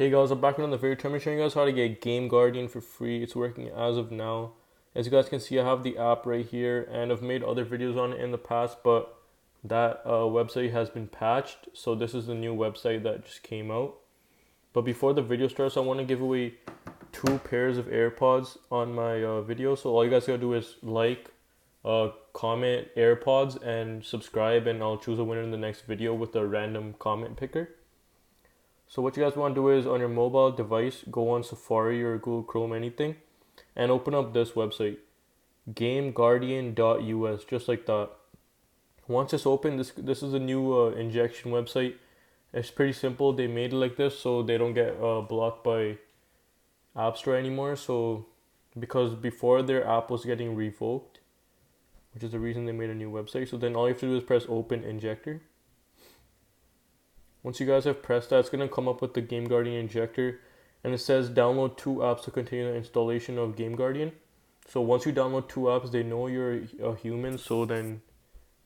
Hey guys, I'm back on the video. I'm showing you guys how to get GameGuardian for free. It's working as of now. As you guys can see, I have the app right here, and I've made other videos on it in the past, but that website has been patched. So this is the new website that just came out. But before the video starts, I want to give away 2 pairs of AirPods on my video. So all you guys gotta do is like, comment AirPods, and subscribe, and I'll choose a winner in the next video with a random comment picker. So what you guys want to do is on your mobile device, go on Safari or Google Chrome, anything, and open up this website, GameGuardian.us, just like that. Once it's open, this is a new injection website. It's pretty simple. They made it like this so they don't get blocked by App Store anymore. So because before their app was getting revoked, which is the reason they made a new website. So then all you have to do is press open injector. Once you guys have pressed that, it's going to come up with the GameGuardian injector, and it says download 2 apps to continue the installation of GameGuardian. So once you download 2 apps, they know you're a human, so then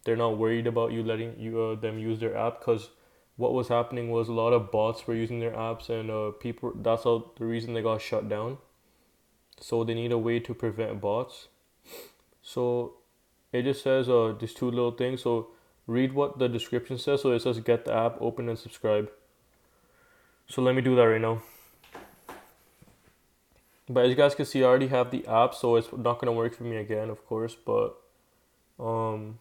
they're not worried about you letting them use their app, because what was happening was a lot of bots were using their apps, and people, that's the reason they got shut down. So they need a way to prevent bots. So it just says these 2 little things. So read what the description says. So it says get the app, open, and subscribe. So let me do that right now. But as you guys can see, I already have the app, so it's not gonna work for me again, of course. But I'm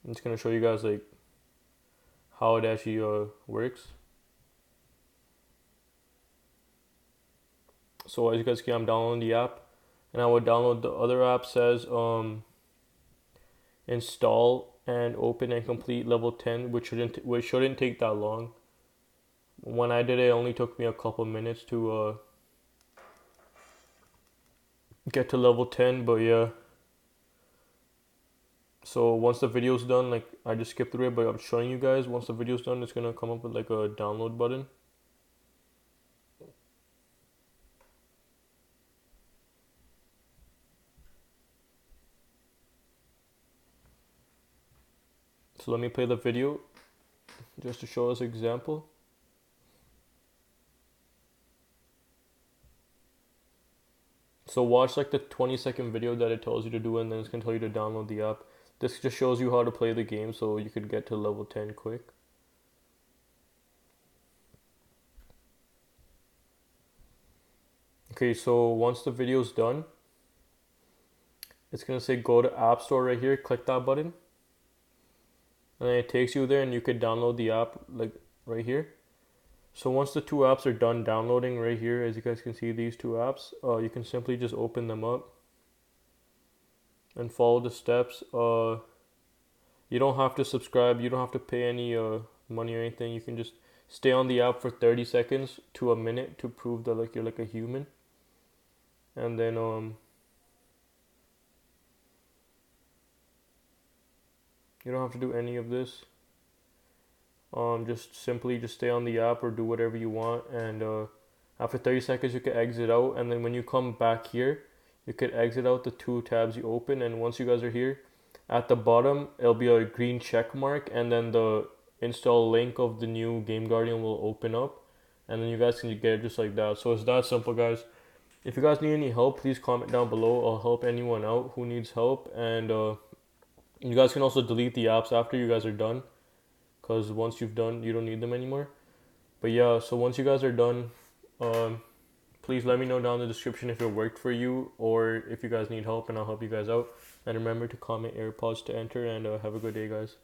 just gonna show you guys like how it actually works. So as you guys can see, I'm downloading the app, and I would download the other app. Says install and open and complete level 10, which shouldn't take that long. When I did it, it only took me a couple minutes to get to level 10. But yeah, so once the video's done, like I just skipped through it, but I'm showing you guys, once the video's done, it's gonna come up with like a download button. So let me play the video just to show us an example. So watch like the 20-second video that it tells you to do, and then it's gonna tell you to download the app. This just shows you how to play the game so you could get to level 10 quick. Okay, so once the video's done, it's gonna say go to App Store right here, click that button. And then it takes you there, and you could download the app like right here. So once the 2 apps are done downloading right here, as you guys can see, these 2 apps, you can simply just open them up and follow the steps. You don't have to subscribe, you don't have to pay any money or anything. You can just stay on the app for 30 seconds to a minute to prove that like you're like a human. And then you don't have to do any of this. Just simply stay on the app or do whatever you want, and after 30 seconds you can exit out, and then when you come back here, you could exit out the 2 tabs you open, and once you guys are here, at the bottom it'll be a green check mark, and then the install link of the new GameGuardian will open up, and then you guys can get it just like that. So it's that simple, guys. If you guys need any help, please comment down below. I'll help anyone out who needs help, and you guys can also delete the apps after you guys are done, because once you've done, you don't need them anymore. But yeah, so once you guys are done, please let me know down in the description if it worked for you, or if you guys need help, and I'll help you guys out. And remember to comment AirPods to enter, and have a good day, guys.